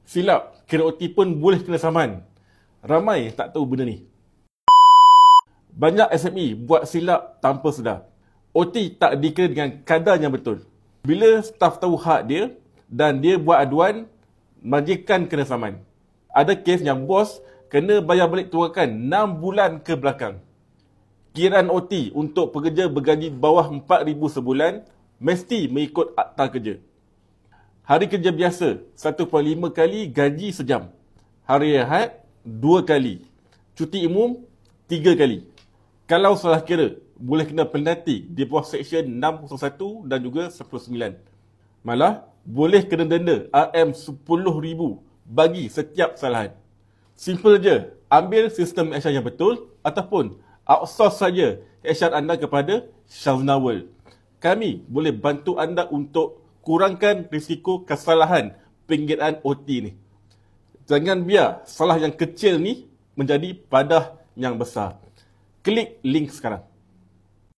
Silap, kira OT pun boleh kena saman. Ramai tak tahu benda ni. Banyak SME buat silap tanpa sedar. OT tak dikira dengan kadar yang betul. Bila staf tahu hak dia dan dia buat aduan, majikan kena saman. Ada kes yang bos kena bayar balik tunggakan 6 bulan ke belakang. Kiraan OT untuk pekerja bergaji bawah 4,000 sebulan mesti mengikut akta kerja. Hari kerja biasa 1.5 kali gaji sejam. Hari Ahad 2 kali. Cuti umum 3 kali. Kalau salah kira, boleh kena penalti di bawah Seksyen 601 dan juga 99. Malah, boleh kena denda RM10,000 bagi setiap kesalahan. Simple je, ambil sistem HR yang betul ataupun outsource saja HR anda kepada Shazna World. Kami boleh bantu anda untuk kurangkan risiko kesalahan penggiraan OT ni. Jangan biar salah yang kecil ni menjadi padah yang besar. Klik link sekarang.